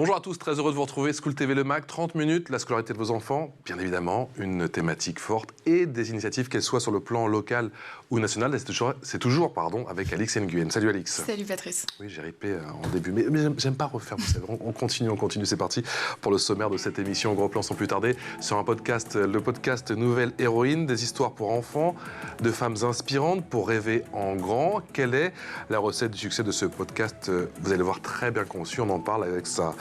Bonjour à tous, très heureux de vous retrouver. School TV Le Mag, 30 minutes, la scolarité de vos enfants. Bien évidemment, une thématique forte et des initiatives, qu'elles soient sur le plan local ou national. C'est toujours avec Alix Nguyen. Salut Alix. Salut Patrice. Oui, j'ai ripé en début, mais j'aime pas refaire, vous savez. On continue, c'est parti pour le sommaire de cette émission. Gros plan sans plus tarder sur un podcast, le podcast Nouvelle Héroïne, des histoires pour enfants, de femmes inspirantes pour rêver en grand. Quelle est la recette du succès de ce podcast? Vous allez le voir, très bien conçu. On en parle avec sa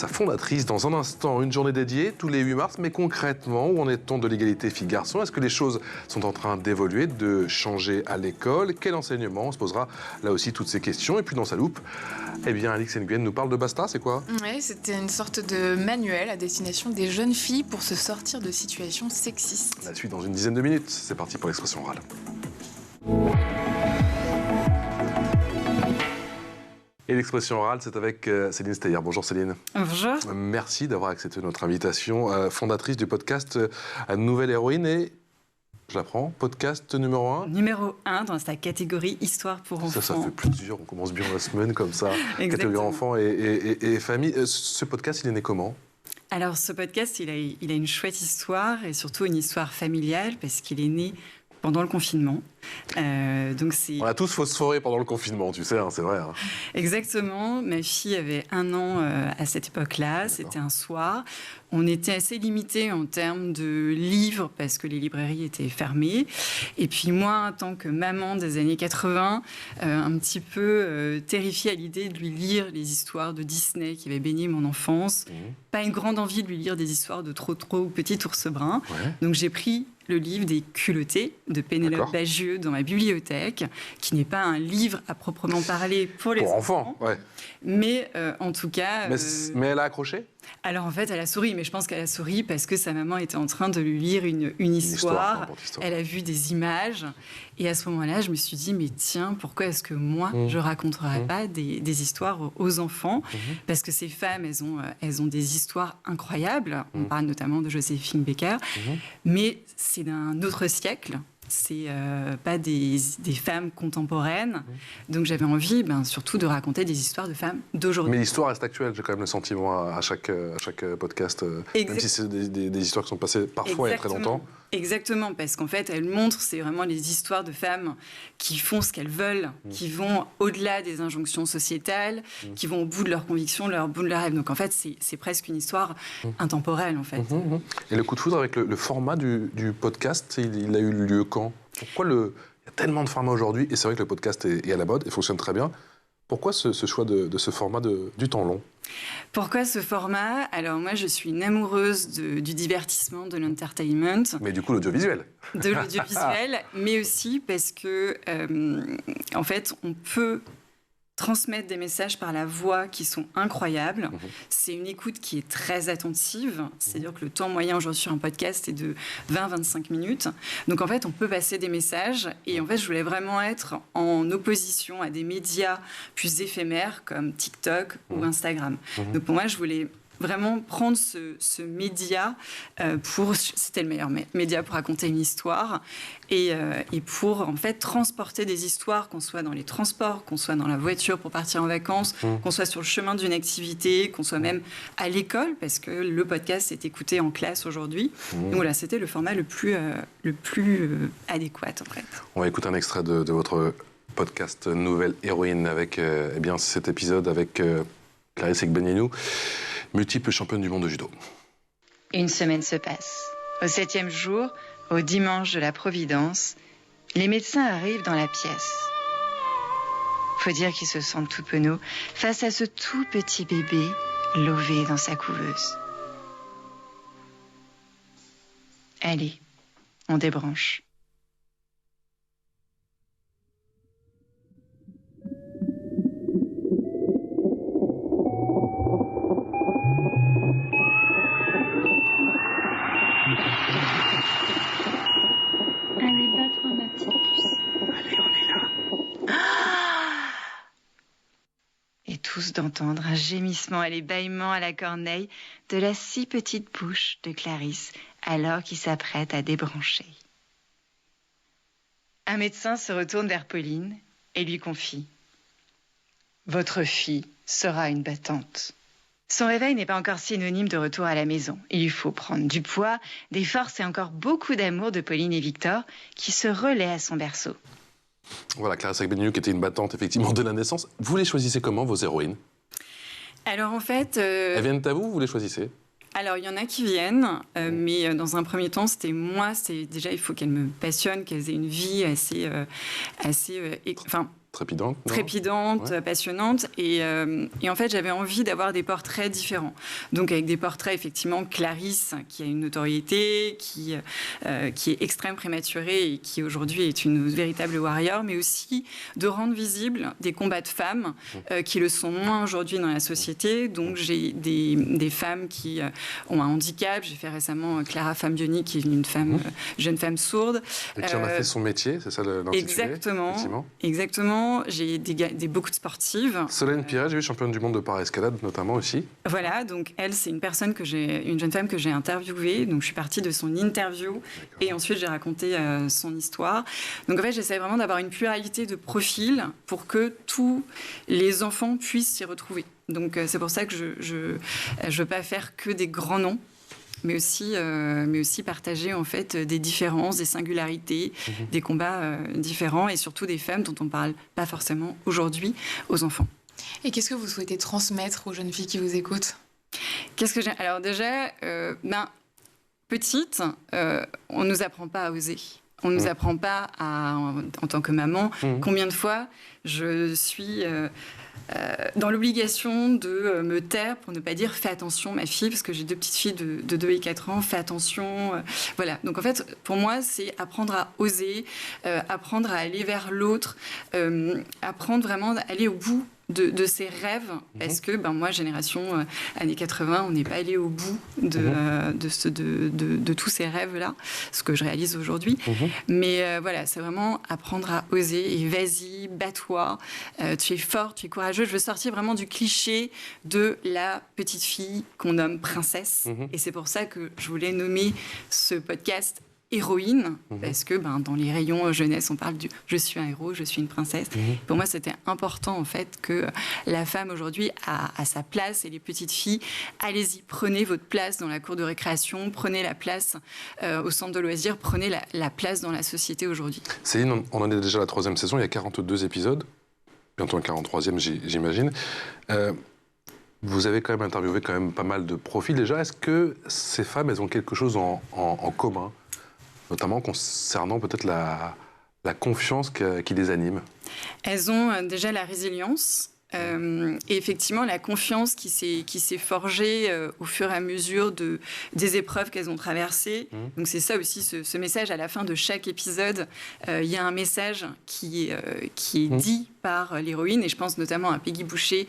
fondatrice dans un instant. Une journée dédiée tous les 8 mars, mais concrètement, où en est-on de l'égalité filles-garçons? Est-ce que les choses sont en train d'évoluer, de changer à l'école? Quel enseignement? On se posera là aussi toutes ces questions. Et puis dans sa loupe, Alix Nguyen nous parle de Basta, c'est quoi? Oui, c'était une sorte de manuel à destination des jeunes filles pour se sortir de situations sexistes. La suite dans une dizaine de minutes. C'est parti pour l'expression orale. Et l'expression orale, c'est avec Céline Steyer. Bonjour Céline. Bonjour. Merci d'avoir accepté notre invitation. Fondatrice du podcast Nouvelle Héroïne et, je l'apprends, podcast numéro 1. Numéro 1 dans sa catégorie Histoire pour enfants. Ça fait plaisir, on commence bien la semaine comme ça. Catégorie enfants et famille. Ce podcast, il est né comment? Alors ce podcast, il a une chouette histoire et surtout une histoire familiale parce qu'il est né pendant le confinement. On a tous phosphoré pendant le confinement, tu sais, c'est vrai. Exactement. Ma fille avait 1 an à cette époque-là. C'était un soir. On était assez limité en termes de livres parce que les librairies étaient fermées. Et puis moi, en tant que maman des années 80, un petit peu terrifiée à l'idée de lui lire les histoires de Disney qui avaient baigné mon enfance. Pas une grande envie de lui lire des histoires de trop petit ours brun. Ouais. Donc j'ai pris le livre des culottés de Pénélope Bagieux dans ma bibliothèque, qui n'est pas un livre à proprement parler pour les enfants. Ouais. Mais en tout cas... Mais elle a accroché? Alors en fait, elle a souri, mais je pense qu'elle a souri parce que sa maman était en train de lui lire une histoire. Elle a vu des images. Et à ce moment-là, je me suis dit, mais tiens, pourquoi est-ce que moi, je ne raconterais pas des histoires aux enfants? Parce que ces femmes, elles ont des histoires incroyables. On parle notamment de Joséphine Baker. Mais c'est d'un autre siècle. C'est pas des femmes contemporaines. Donc j'avais envie surtout de raconter des histoires de femmes d'aujourd'hui. Mais l'histoire reste actuelle, j'ai quand même le sentiment à chaque podcast, même si c'est des histoires qui sont passées parfois il y a très longtemps. Exactement, parce qu'en fait, elle montre, c'est vraiment les histoires de femmes qui font ce qu'elles veulent, qui vont au-delà des injonctions sociétales, qui vont au bout de leurs convictions, au bout de leurs rêves. Donc en fait, c'est presque une histoire intemporelle, en fait. Et le coup de foudre avec le format du podcast, il a eu lieu quand? Pourquoi il y a tellement de formats aujourd'hui, et c'est vrai que le podcast est à la mode et fonctionne très bien. Pourquoi ce choix de ce format du temps long? Pourquoi ce format? Alors moi, je suis une amoureuse du divertissement, de l'entertainment. Mais du coup, l'audiovisuel. De l'audiovisuel, mais aussi parce que, en fait, on peut transmettre des messages par la voix qui sont incroyables. C'est une écoute qui est très attentive. C'est-à-dire que le temps moyen aujourd'hui sur un podcast est de 20-25 minutes. Donc en fait, on peut passer des messages. Et en fait, je voulais vraiment être en opposition à des médias plus éphémères comme TikTok ou Instagram. Donc pour moi, je voulais vraiment prendre ce média c'était le meilleur média pour raconter une histoire et pour en fait transporter des histoires, qu'on soit dans les transports, qu'on soit dans la voiture pour partir en vacances, qu'on soit sur le chemin d'une activité, qu'on soit même à l'école, parce que le podcast est écouté en classe aujourd'hui. Donc voilà, c'était le format le plus adéquat en fait. On va écouter un extrait de votre podcast Nouvelle Héroïne avec cet épisode avec Clarisse Egbenienou, multiple championne du monde de judo. Une semaine se passe. Au 7e jour, au dimanche de la Providence, les médecins arrivent dans la pièce. Faut dire qu'ils se sentent tout penauds face à ce tout petit bébé lové dans sa couveuse. Allez, on débranche. Allez, bat-toi, ma petite puce. Allez, on est là. Et tous d'entendre un gémissement et les bâillements à la corneille de la si petite bouche de Clarisse alors qu'il s'apprête à débrancher. Un médecin se retourne vers Pauline et lui confie : « Votre fille sera une battante. » Son réveil n'est pas encore synonyme de retour à la maison. Il lui faut prendre du poids, des forces et encore beaucoup d'amour de Pauline et Victor, qui se relaient à son berceau. Voilà, Clarisse Agbenienou qui était une battante effectivement de la naissance. Vous les choisissez comment, vos héroïnes? Alors en fait... Elles viennent à vous les choisissez? Alors, il y en a qui viennent, mais dans un premier temps, c'était moi. Déjà, il faut qu'elles me passionnent, qu'elles aient une vie assez Trépidante, ouais. Passionnante. Et en fait, j'avais envie d'avoir des portraits différents. Donc, avec des portraits, effectivement, Clarisse, qui a une notoriété, qui est extrêmement prématurée et qui, aujourd'hui, est une véritable warrior, mais aussi de rendre visibles des combats de femmes qui le sont moins aujourd'hui dans la société. Donc, j'ai des femmes qui ont un handicap. J'ai fait récemment Clara Fabioni, qui est une jeune femme sourde. Et qui en a fait son métier, c'est ça l'intitulé? Exactement. J'ai beaucoup de sportives. Solène Piret, j'ai vu, championne du monde de para-escalade notamment aussi. Voilà, donc elle, c'est une jeune femme que j'ai interviewée. Donc je suis partie de son interview et ensuite j'ai raconté son histoire. Donc en fait, j'essaie vraiment d'avoir une pluralité de profils pour que tous les enfants puissent s'y retrouver. Donc c'est pour ça que je veux pas faire que des grands noms, mais aussi partager en fait des différences, des singularités, des combats différents et surtout des femmes dont on ne parle pas forcément aujourd'hui aux enfants. Et qu'est-ce que vous souhaitez transmettre aux jeunes filles qui vous écoutent? Alors déjà, petite, on ne nous apprend pas à oser. On ne nous apprend pas en tant que maman. Combien de fois je suis... dans l'obligation de me taire pour ne pas dire « fais attention ma fille » parce que j'ai 2 petites filles de 2 et 4 ans, « fais attention ». Voilà, donc en fait, pour moi, c'est apprendre à oser, apprendre à aller vers l'autre, apprendre vraiment à aller au bout de ses rêves, parce que moi, génération années 80, on n'est pas allé au bout de tous ces rêves-là, ce que je réalise aujourd'hui. Mais voilà, c'est vraiment apprendre à oser et vas-y, bats-toi, tu es forte, tu es courageuse. Je veux sortir vraiment du cliché de la petite fille qu'on nomme princesse. Et c'est pour ça que je voulais nommer ce podcast héroïne, parce que dans les rayons jeunesse, on parle du « je suis un héros, je suis une princesse ». Pour moi, c'était important, en fait, que la femme, aujourd'hui, a sa place. Et les petites filles, allez-y, prenez votre place dans la cour de récréation, prenez la place au centre de loisirs, prenez la place dans la société aujourd'hui. Céline, on en est déjà à la 3e saison, il y a 42 épisodes, bientôt un 43e, j'imagine. Vous avez quand même interviewé pas mal de profils déjà. Est-ce que ces femmes, elles ont quelque chose en commun, notamment concernant peut-être la confiance qui les anime? Elles ont déjà la résilience. Et effectivement, la confiance qui s'est forgée au fur et à mesure des épreuves qu'elles ont traversées. Donc c'est ça aussi, ce message à la fin de chaque épisode. Il y a un message qui est dit par l'héroïne, et je pense notamment à Peggy Boucher,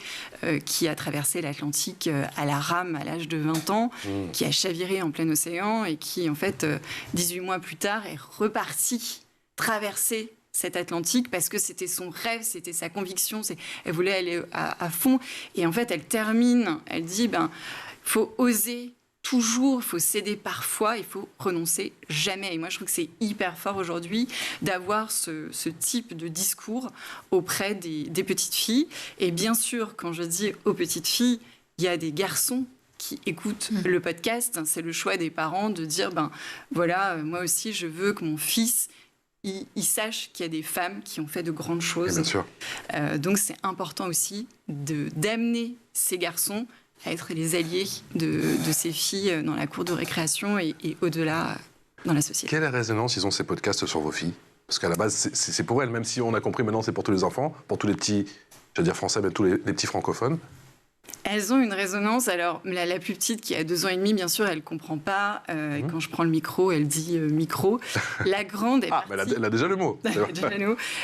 qui a traversé l'Atlantique à la rame à l'âge de 20 ans, qui a chaviré en plein océan, et qui, en fait, 18 mois plus tard, est repartie traverser cet Atlantique parce que c'était son rêve, c'était sa conviction, elle voulait aller à fond. Et en fait, elle termine, elle dit, il faut oser toujours, il faut céder parfois, il faut renoncer jamais. Et moi, je trouve que c'est hyper fort aujourd'hui d'avoir ce type de discours auprès des petites filles. Et bien sûr, quand je dis aux petites filles, il y a des garçons qui écoutent le podcast. C'est le choix des parents de dire, voilà, moi aussi, je veux que mon fils... Ils sachent qu'il y a des femmes qui ont fait de grandes choses. Bien sûr. Donc c'est important aussi d'amener ces garçons à être les alliés de ces filles dans la cour de récréation et au-delà dans la société. Quelle résonance ils ont ces podcasts sur vos filles? Parce qu'à la base, c'est pour elles, même si on a compris maintenant c'est pour tous les enfants, pour tous les petits, j'allais dire français, mais tous les petits francophones. Elles ont une résonance. Alors, la plus petite, qui a 2 ans et demi, bien sûr, elle ne comprend pas. Quand je prends le micro, elle dit micro. La grande est partie... mais elle a déjà le mot.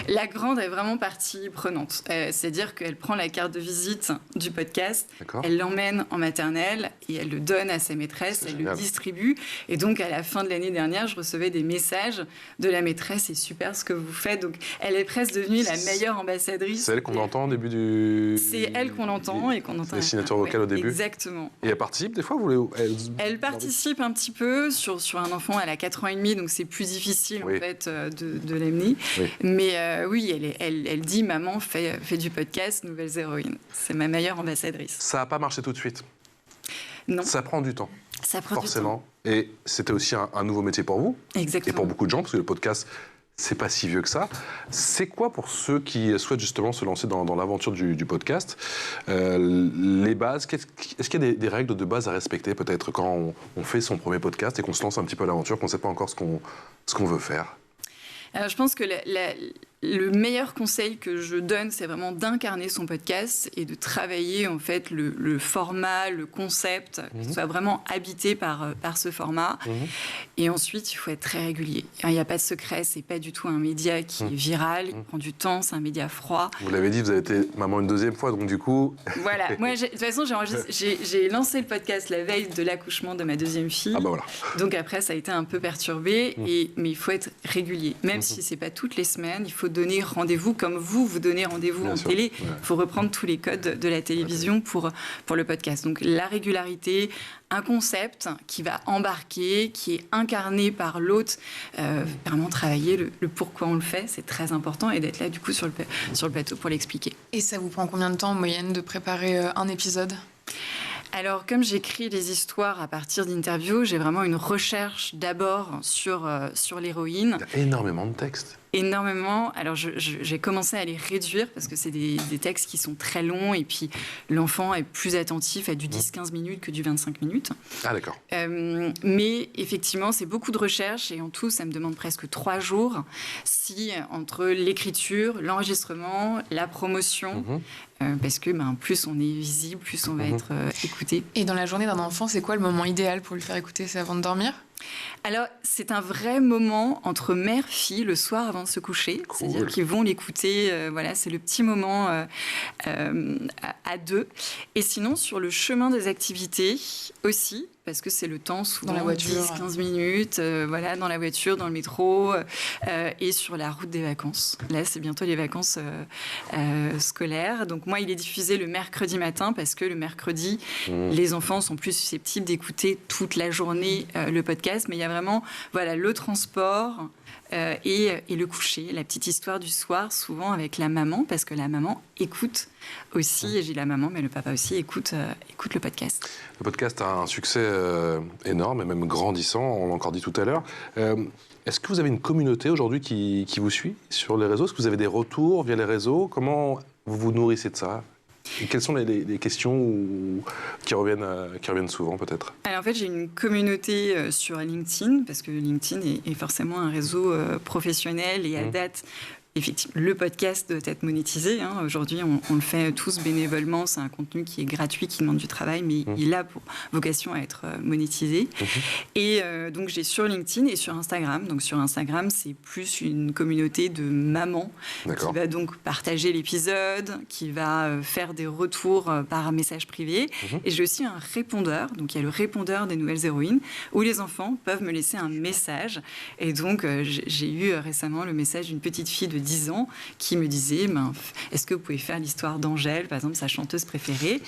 La grande est vraiment partie prenante. C'est-à-dire qu'elle prend la carte de visite du podcast, elle l'emmène en maternelle et elle le donne à sa maîtresse, elle le distribue. Et donc, à la fin de l'année dernière, je recevais des messages de la maîtresse. C'est super ce que vous faites. Donc, elle est presque devenue la meilleure ambassadrice. C'est elle qu'on entend au début du... C'est elle qu'on entend et qu'on entend... Les signatures vocales au début. Exactement. Et elle participe des fois Elle participe un petit peu sur un enfant, elle a 4 ans et demi, donc c'est plus difficile en fait de l'amener. Mais oui, elle dit maman, fais du podcast, nouvelles héroïnes. C'est ma meilleure ambassadrice. Ça n'a pas marché tout de suite. Non. Ça prend du temps. Ça prend forcément. Et c'était aussi un nouveau métier pour vous. Exactement. Et pour beaucoup de gens, parce que le podcast, c'est pas si vieux que ça. C'est quoi pour ceux qui souhaitent justement se lancer dans l'aventure du podcast les bases, est-ce qu'il y a des règles de base à respecter peut-être quand on fait son premier podcast et qu'on se lance un petit peu à l'aventure, qu'on ne sait pas encore ce qu'on veut faire? Alors, je pense que le meilleur conseil que je donne, c'est vraiment d'incarner son podcast et de travailler en fait le format, le concept, que ce soit vraiment habité par ce format. Et ensuite, il faut être très régulier. Il n'y a pas de secret, c'est pas du tout un média qui est viral, qui prend du temps, c'est un média froid. Vous l'avez dit, vous avez été maman une deuxième fois, donc du coup... Voilà, moi, de toute façon, j'ai lancé le podcast la veille de l'accouchement de ma deuxième fille. Ah bah voilà. Donc après, ça a été un peu perturbé, mais il faut être régulier. Même si c'est pas toutes les semaines, il faut donner rendez-vous comme vous donnez rendez-vous en télé. Il faut reprendre tous les codes de la télévision pour le podcast. Donc la régularité, un concept qui va embarquer, qui est incarné par l'hôte, vraiment travailler le pourquoi on le fait, c'est très important, et d'être là du coup sur le plateau pour l'expliquer. Et ça vous prend combien de temps en moyenne de préparer un épisode ? Alors, comme j'écris les histoires à partir d'interviews, j'ai vraiment une recherche d'abord sur l'héroïne. Il y a énormément de textes. Énormément. Alors, j'ai commencé à les réduire parce que c'est des textes qui sont très longs et puis l'enfant est plus attentif à du 10-15 minutes que du 25 minutes. Ah, d'accord. Mais effectivement, c'est beaucoup de recherche et en tout, ça me demande presque 3 jours entre l'écriture, l'enregistrement, la promotion, parce que plus on est visible, plus on va être écouté. Et dans la journée d'un enfant, c'est quoi le moment idéal pour lui faire écouter? C'est avant de dormir? Alors, c'est un vrai moment entre mère-fille le soir avant de se coucher. Cool. C'est-à-dire qu'ils vont l'écouter. C'est le petit moment à deux. Et sinon, sur le chemin des activités aussi, parce que c'est le temps souvent, dans la voiture, 10-15 minutes, dans la voiture, dans le métro, et sur la route des vacances. Là, c'est bientôt les vacances scolaires. Donc moi, il est diffusé le mercredi matin, parce que le mercredi, les enfants sont plus susceptibles d'écouter toute la journée le podcast. Mais il y a vraiment le transport et le coucher, la petite histoire du soir, souvent avec la maman, parce que la maman écoute aussi, et j'ai la maman, mais le papa aussi écoute le podcast. Le podcast a un succès énorme et même grandissant, on l'a encore dit tout à l'heure. Est-ce que vous avez une communauté aujourd'hui qui vous suit sur les réseaux? Est-ce que vous avez des retours via les réseaux? Comment vous vous nourrissez de ça? Et quelles sont les questions qui reviennent souvent, peut-être? Alors, en fait, j'ai une communauté sur LinkedIn, parce que LinkedIn est forcément un réseau professionnel et à date, effectivement, le podcast doit être monétisé. Aujourd'hui, on le fait tous bénévolement. C'est un contenu qui est gratuit, qui demande du travail, mais il a pour vocation à être monétisé. Et donc, j'ai sur LinkedIn et sur Instagram. Donc, sur Instagram, c'est plus une communauté de mamans qui va donc partager l'épisode, qui va faire des retours par message privé. Et j'ai aussi un répondeur. Donc, il y a le répondeur des nouvelles héroïnes, où les enfants peuvent me laisser un message. Et donc, j'ai eu récemment le message d'une petite fille de 10 ans qui me disait est-ce que vous pouvez faire l'histoire d'Angèle, par exemple, sa chanteuse préférée?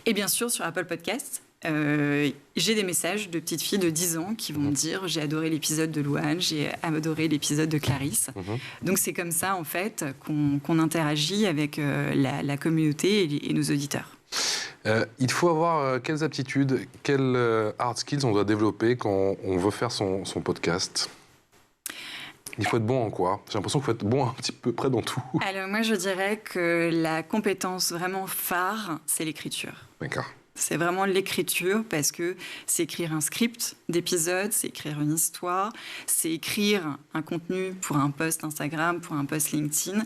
Et bien sûr, sur Apple Podcast, j'ai des messages de petites filles de 10 ans qui vont me dire j'ai adoré l'épisode de Louane, j'ai adoré l'épisode de Clarisse. Donc c'est comme ça en fait qu'on interagit avec la communauté et nos auditeurs. Il faut avoir quelles aptitudes, quelles hard skills on doit développer quand on veut faire son podcast? Il faut être bon en quoi? J'ai l'impression qu'il faut être bon un petit peu près dans tout. Alors moi, je dirais que la compétence vraiment phare, c'est l'écriture. D'accord. C'est vraiment l'écriture, parce que c'est écrire un script d'épisode, c'est écrire une histoire, c'est écrire un contenu pour un post Instagram, pour un post LinkedIn.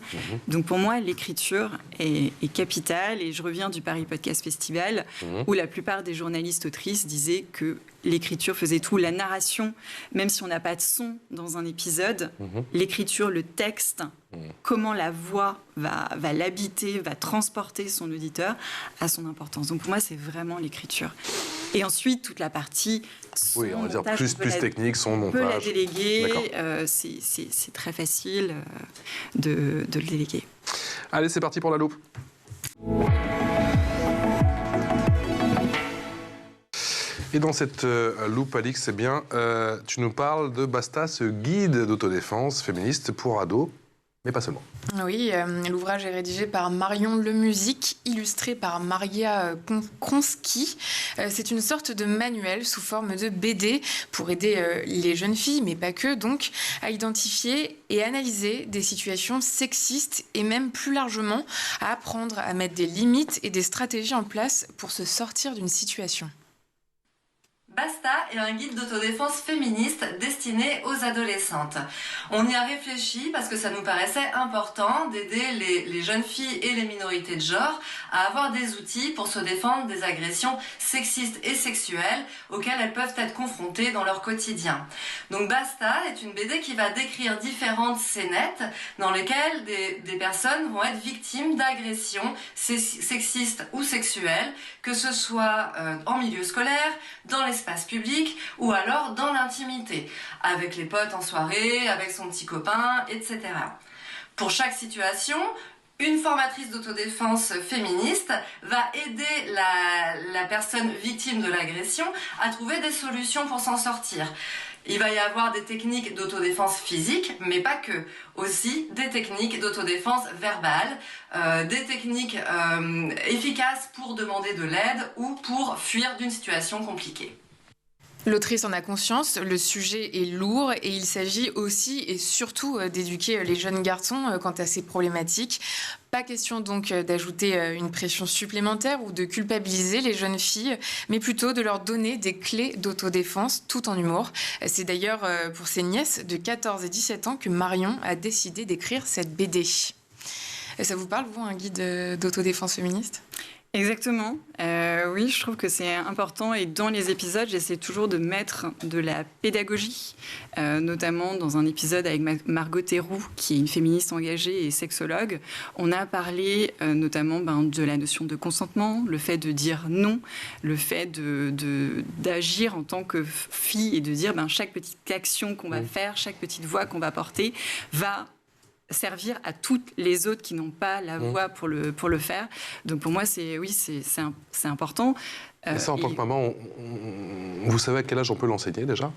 Donc pour moi, l'écriture est capitale. Et je reviens du Paris Podcast Festival, où la plupart des journalistes autrices disaient que l'écriture faisait tout. La narration, même si on n'a pas de son dans un épisode, l'écriture, le texte, comment la voix va l'habiter, va transporter son auditeur, a son importance. Donc pour moi, c'est vraiment l'écriture. Et ensuite, toute la partie son, on va dire montage, plus technique, son montage. On peut la déléguer, c'est très facile de le déléguer. Allez, c'est parti pour la loupe. Et dans cette loupe, Alix, tu nous parles de Basta, ce guide d'autodéfense féministe pour ados. Mais pas seulement. Oui, l'ouvrage est rédigé par Marion Lemusic, illustré par Maria Kronsky. C'est une sorte de manuel sous forme de BD pour aider les jeunes filles, mais pas que, donc, à identifier et analyser des situations sexistes et même plus largement à apprendre à mettre des limites et des stratégies en place pour se sortir d'une situation. Basta est un guide d'autodéfense féministe destiné aux adolescentes. On y a réfléchi parce que ça nous paraissait important d'aider les jeunes filles et les minorités de genre à avoir des outils pour se défendre des agressions sexistes et sexuelles auxquelles elles peuvent être confrontées dans leur quotidien. Donc Basta est une BD qui va décrire différentes scénettes dans lesquelles des personnes vont être victimes d'agressions sexistes ou sexuelles, que ce soit en milieu scolaire, dans l'espace public ou alors dans l'intimité, avec les potes en soirée, avec son petit copain, etc. Pour chaque situation, une formatrice d'autodéfense féministe va aider la personne victime de l'agression à trouver des solutions pour s'en sortir. Il va y avoir des techniques d'autodéfense physique, mais pas que. Aussi des techniques d'autodéfense verbale, des techniques efficaces pour demander de l'aide ou pour fuir d'une situation compliquée. L'autrice en a conscience, le sujet est lourd et il s'agit aussi et surtout d'éduquer les jeunes garçons quant à ces problématiques. Pas question donc d'ajouter une pression supplémentaire ou de culpabiliser les jeunes filles, mais plutôt de leur donner des clés d'autodéfense tout en humour. C'est d'ailleurs pour ses nièces de 14 et 17 ans que Marion a décidé d'écrire cette BD. Ça vous parle, vous, un guide d'autodéfense féministe ? Exactement. Oui, je trouve que c'est important. Et dans les épisodes, j'essaie toujours de mettre de la pédagogie, notamment dans un épisode avec Margot Théroux, qui est une féministe engagée et sexologue. On a parlé notamment de la notion de consentement, le fait de dire non, le fait d'agir en tant que fille et de dire chaque petite action qu'on va faire, chaque petite voix qu'on va porter va servir à toutes les autres qui n'ont pas la voix pour le faire. Donc pour moi, c'est important. Et ça, en tant que maman, vous savez à quel âge on peut l'enseigner déjà ?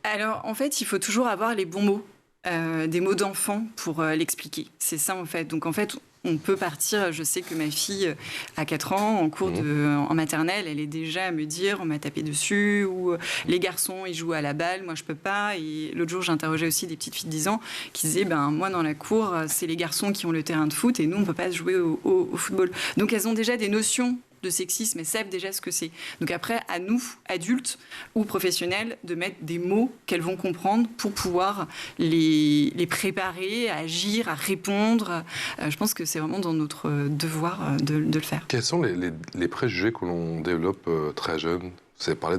Alors, en fait, il faut toujours avoir les bons mots, des mots d'enfant pour l'expliquer. C'est ça, en fait. Donc, en fait, on peut partir. Je sais que ma fille a 4 ans, en cours en maternelle, elle est déjà à me dire on m'a tapé dessus, ou les garçons ils jouent à la balle, moi je peux pas. Et l'autre jour j'interrogeais aussi des petites filles de 10 ans qui disaient moi dans la cour c'est les garçons qui ont le terrain de foot et nous on peut pas jouer au football. Donc elles ont déjà des notions de sexisme et savent déjà ce que c'est. Donc après, à nous, adultes ou professionnels, de mettre des mots qu'elles vont comprendre pour pouvoir les préparer à agir, à répondre. Je pense que c'est vraiment dans notre devoir de le faire. Quels sont les préjugés que l'on développe très jeune ? C'est vrai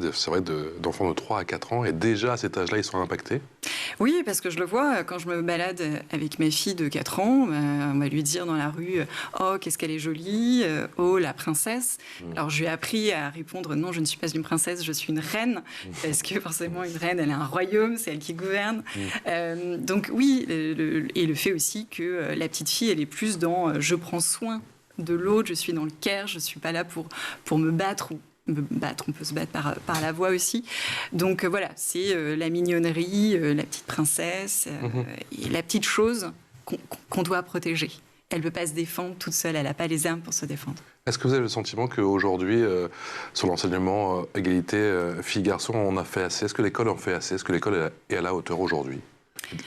d'enfants de 3 à 4 ans et déjà à cet âge-là, ils sont impactés ? Oui, parce que je le vois quand je me balade avec ma fille de 4 ans, on va lui dire dans la rue « Oh, qu'est-ce qu'elle est jolie !»« Oh, la princesse !» Alors, je lui ai appris à répondre « Non, je ne suis pas une princesse, je suis une reine. » Parce que forcément, une reine, elle a un royaume, c'est elle qui gouverne. Donc oui, et le fait aussi que la petite fille, elle est plus dans « Je prends soin de l'autre, je suis dans le care, je ne suis pas là pour me battre » on peut se battre par la voix aussi. Donc voilà, c'est la mignonnerie, la petite princesse, et la petite chose qu'on doit protéger. Elle ne peut pas se défendre toute seule, elle n'a pas les armes pour se défendre. Est-ce que vous avez le sentiment qu'aujourd'hui, sur l'enseignement égalité filles-garçons, on a fait assez ? Est-ce que l'école en fait assez ? Est-ce que l'école est à la hauteur aujourd'hui ?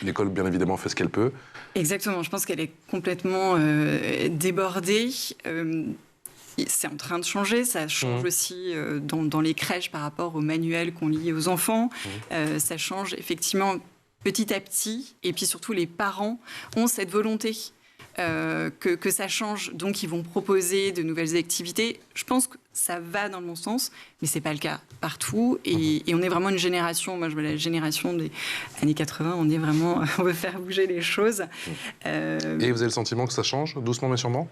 L'école, bien évidemment, fait ce qu'elle peut. Exactement, je pense qu'elle est complètement débordée. C'est en train de changer, ça change aussi dans les crèches par rapport aux manuels qu'on lit aux enfants. Ça change effectivement petit à petit. Et puis surtout, les parents ont cette volonté que ça change. Donc, ils vont proposer de nouvelles activités. Je pense que ça va dans le bon sens, mais ce n'est pas le cas partout. Et on est vraiment une génération, moi je vois la génération des années 80, on veut faire bouger les choses. Et vous avez le sentiment que ça change, doucement mais sûrement ?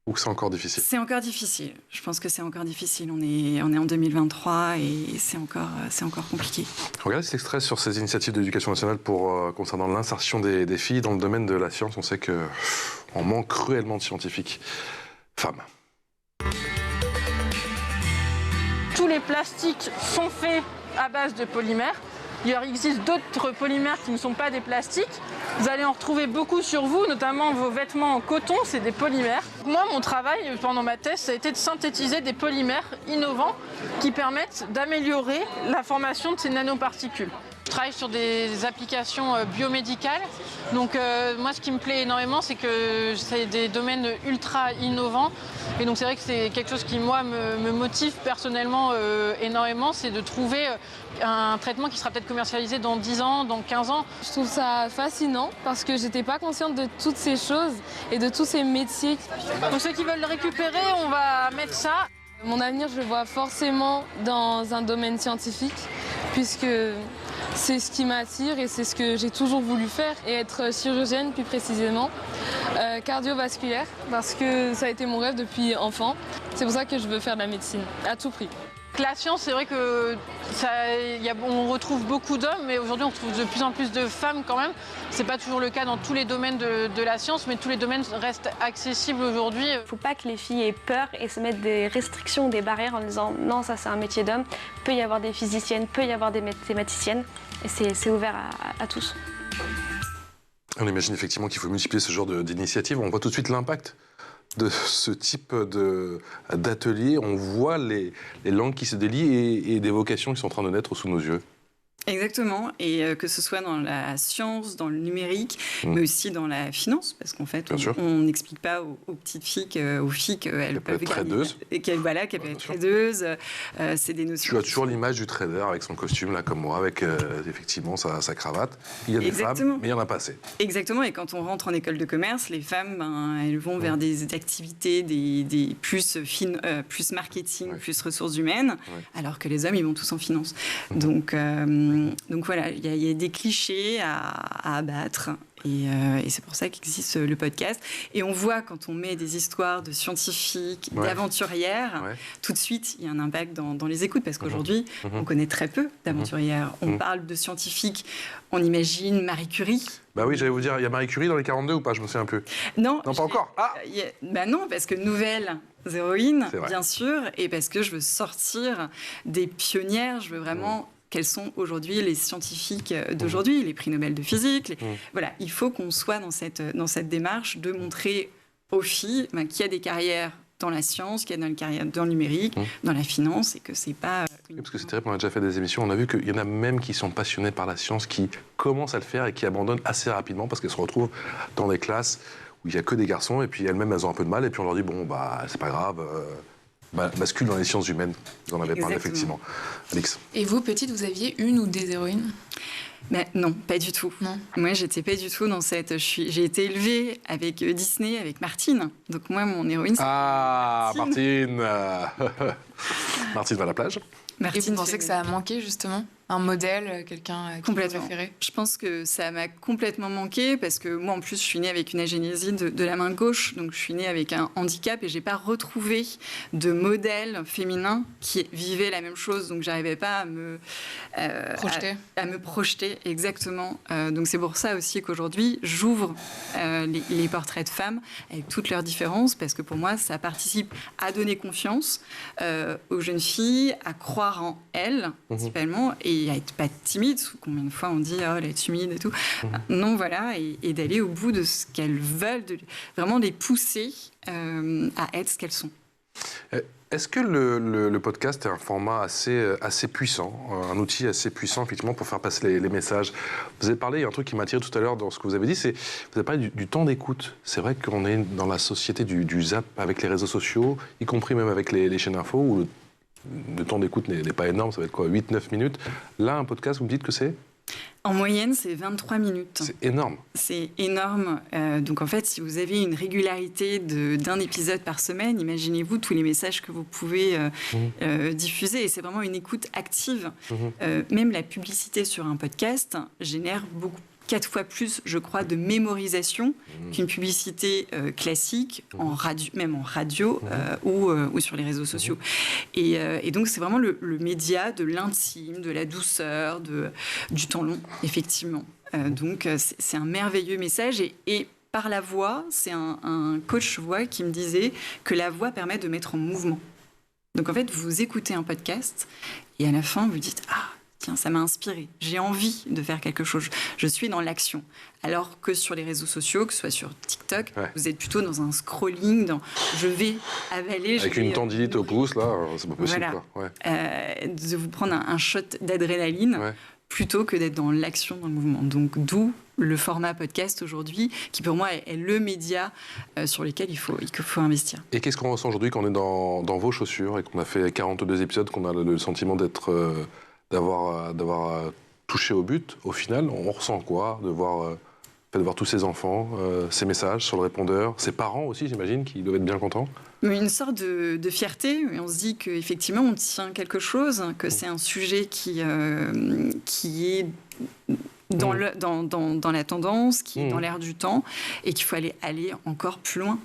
Ou que c'est encore difficile ? C'est encore difficile. Je pense que c'est encore difficile. On est en 2023 et c'est encore compliqué. Regardez cet extrait sur ces initiatives de l'éducation nationale concernant l'insertion des filles dans le domaine de la science. On sait qu'on manque cruellement de scientifiques femmes. Tous les plastiques sont faits à base de polymères. Il existe d'autres polymères qui ne sont pas des plastiques. Vous allez en retrouver beaucoup sur vous, notamment vos vêtements en coton, c'est des polymères. Moi, mon travail pendant ma thèse, ça a été de synthétiser des polymères innovants qui permettent d'améliorer la formation de ces nanoparticules. Je travaille sur des applications biomédicales. Donc moi, ce qui me plaît énormément, c'est que c'est des domaines ultra innovants. Et donc c'est vrai que c'est quelque chose qui, moi, me motive personnellement énormément, c'est de trouver un traitement qui sera peut-être commercialisé dans 10 ans, dans 15 ans. Je trouve ça fascinant parce que j'étais pas consciente de toutes ces choses et de tous ces métiers. Pour ceux qui veulent le récupérer, on va mettre ça. Mon avenir, je le vois forcément dans un domaine scientifique, puisque c'est ce qui m'attire et c'est ce que j'ai toujours voulu faire, et être chirurgienne plus précisément, cardiovasculaire, parce que ça a été mon rêve depuis enfant. C'est pour ça que je veux faire de la médecine, à tout prix. La science, c'est vrai que on retrouve beaucoup d'hommes, mais aujourd'hui on retrouve de plus en plus de femmes quand même. C'est pas toujours le cas dans tous les domaines de la science, mais tous les domaines restent accessibles aujourd'hui. Il ne faut pas que les filles aient peur et se mettre des restrictions, des barrières en disant non, ça c'est un métier d'homme. Il peut y avoir des physiciennes, peut y avoir des mathématiciennes, et c'est ouvert à tous. On imagine effectivement qu'il faut multiplier ce genre d'initiatives. On voit tout de suite l'impact de ce type d'atelier. On voit les langues qui se délient et des vocations qui sont en train de naître sous nos yeux. Exactement, et que ce soit dans la science, dans le numérique, mais aussi dans la finance, parce qu'en fait, on n'explique pas aux petites filles qu'elles peuvent être tradeuses. Qu'elles peuvent être tradeuses. C'est des notions. Tu as toujours l'image du trader avec son costume, là, comme moi, avec effectivement sa cravate. Il y a des femmes, mais il n'y en a pas assez. Exactement, et quand on rentre en école de commerce, les femmes, elles vont vers des activités des plus marketing, plus ressources humaines, alors que les hommes, ils vont tous en finance. Donc voilà, il y a des clichés à abattre. Et c'est pour ça qu'existe le podcast. Et on voit quand on met des histoires de scientifiques, d'aventurières, tout de suite, il y a un impact dans les écoutes. Parce qu'aujourd'hui, on connaît très peu d'aventurières. On parle de scientifiques, on imagine Marie Curie. Bah oui, j'allais vous dire, il y a Marie Curie dans les 42 ou pas? Je me souviens plus. Non, pas encore. Non, parce que nouvelle héroïne, bien sûr, et parce que je veux sortir des pionnières, je veux vraiment... Quels sont aujourd'hui les scientifiques d'aujourd'hui, les prix Nobel de physique. Voilà, il faut qu'on soit dans cette démarche de montrer aux filles qu'il y a des carrières dans la science, qu'il y a des carrières dans le numérique, dans la finance, et que c'est pas... Parce que c'est terrible, on a déjà fait des émissions, on a vu qu'il y en a même qui sont passionnés par la science, qui commencent à le faire et qui abandonnent assez rapidement parce qu'elles se retrouvent dans des classes où il n'y a que des garçons, et puis elles-mêmes, elles ont un peu de mal, et puis on leur dit, bon, bah, c'est pas grave... bascule dans les sciences humaines, vous en avez parlé effectivement. Alix. Et vous, petite, vous aviez une ou des héroïnes? Non, pas du tout. Non. Moi, j'étais pas du tout dans cette... J'ai été élevée avec Disney, avec Martine. Donc moi, mon héroïne, c'est Martine. Martine va à la plage. Et vous pensez que ça a manqué, justement? Un modèle, quelqu'un qui vous préférait? Je pense que ça m'a complètement manqué parce que moi, en plus, je suis née avec une agénésie de la main gauche. Donc, je suis née avec un handicap et je n'ai pas retrouvé de modèle féminin qui vivait la même chose. Donc, je n'arrivais pas à me projeter. Exactement. Donc, c'est pour ça aussi qu'aujourd'hui, j'ouvre les portraits de femmes avec toutes leurs différences parce que pour moi, ça participe à donner confiance aux jeunes filles, à croire en elles, principalement, et à être pas timide. Combien de fois on dit elle est timide et tout. Non, voilà, et d'aller au bout de ce qu'elles veulent, vraiment les pousser à être ce qu'elles sont. Est-ce que le podcast est un format assez puissant, un outil assez puissant effectivement pour faire passer les messages? Vous avez parlé, il y a un truc qui m'a attiré tout à l'heure dans ce que vous avez dit, c'est vous avez parlé du temps d'écoute. C'est vrai qu'on est dans la société du zap avec les réseaux sociaux, y compris même avec les chaînes info, où le temps d'écoute n'est pas énorme, ça va être quoi, 8-9 minutes. Là, un podcast, vous me dites que c'est? En moyenne, c'est 23 minutes. C'est énorme. C'est énorme. Donc, en fait, si vous avez une régularité d'un épisode par semaine, imaginez-vous tous les messages que vous pouvez diffuser. Et c'est vraiment une écoute active. Même la publicité sur un podcast génère 4 fois plus, je crois, de mémorisation qu'une publicité classique, même en radio ou sur les réseaux sociaux. Et donc, c'est vraiment le média de l'intime, de la douceur, du temps long, effectivement. Donc, c'est un merveilleux message. Et par la voix, c'est un coach voix qui me disait que la voix permet de mettre en mouvement. Donc, en fait, vous écoutez un podcast et à la fin, vous dites « Ah !» tiens, ça m'a inspiré, j'ai envie de faire quelque chose, je suis dans l'action. Alors que sur les réseaux sociaux, que ce soit sur TikTok, vous êtes plutôt dans un scrolling, dans je vais avaler... Avec une tendinite au pouce, là, c'est pas possible. Voilà. Quoi. Ouais. De vous prendre un shot d'adrénaline plutôt que d'être dans l'action, dans le mouvement. Donc d'où le format podcast aujourd'hui, qui pour moi est le média sur lequel il faut investir. Et qu'est-ce qu'on ressent aujourd'hui quand on est dans vos chaussures et qu'on a fait 42 épisodes, qu'on a le sentiment d'avoir touché au but? Au final, on ressent quoi de voir tous ces enfants, ces messages sur le répondeur, ces parents aussi, j'imagine, qui doivent être bien contents? Une sorte de fierté, on se dit qu'effectivement on tient quelque chose, que c'est un sujet qui est dans la tendance, qui est dans l'air du temps, et qu'il faut aller encore plus loin.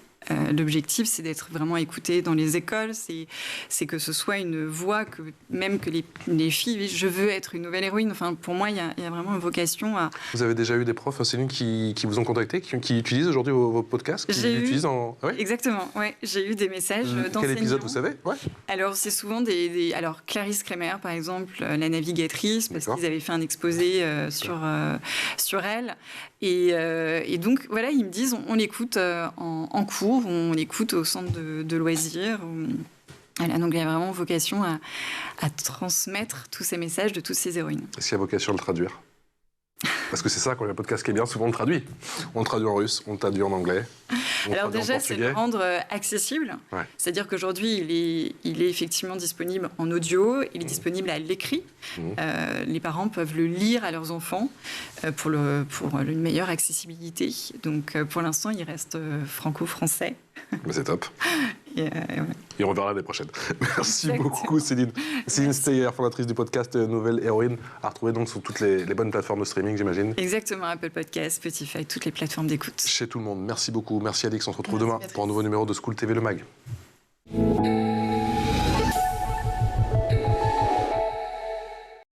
L'objectif, c'est d'être vraiment écouté dans les écoles, c'est que ce soit une voix, que les filles, je veux être une nouvelle héroïne. Enfin, pour moi, il y a vraiment une vocation à... Vous avez déjà eu des profs, Céline, qui vous ont contacté, qui utilisent aujourd'hui vos podcasts, Exactement, ouais. J'ai eu des messages d'enseignants. Quel épisode, vous savez? Alors, c'est souvent Alors, Clarisse Kremer, par exemple, la navigatrice, parce qu'ils avaient fait un exposé sur elle. Et donc, voilà, ils me disent, on l'écoute en cours, on l'écoute au centre de loisirs. Voilà, donc il y a vraiment vocation à transmettre tous ces messages de toutes ces héroïnes. Est-ce qu'il y a vocation à le traduire? Parce que c'est ça, quand il y a un podcast qui est bien, souvent on le traduit. On le traduit en russe, on le traduit en anglais. Alors déjà, c'est le rendre accessible. Ouais. C'est-à-dire qu'aujourd'hui, il est effectivement disponible en audio, il est disponible à l'écrit. Les parents peuvent le lire à leurs enfants pour une meilleure accessibilité. Donc pour l'instant, il reste franco-français. Mais c'est top. Et on verra l'année prochaine. Merci beaucoup, Céline. Céline Steyer, fondatrice du podcast Nouvelle Héroïne, à retrouver donc sur toutes les bonnes plateformes de streaming, j'imagine. Exactement, Apple Podcast, Spotify, toutes les plateformes d'écoute. Chez tout le monde. Merci beaucoup. Merci Alix. On se retrouve demain pour un nouveau numéro de School TV Le Mag.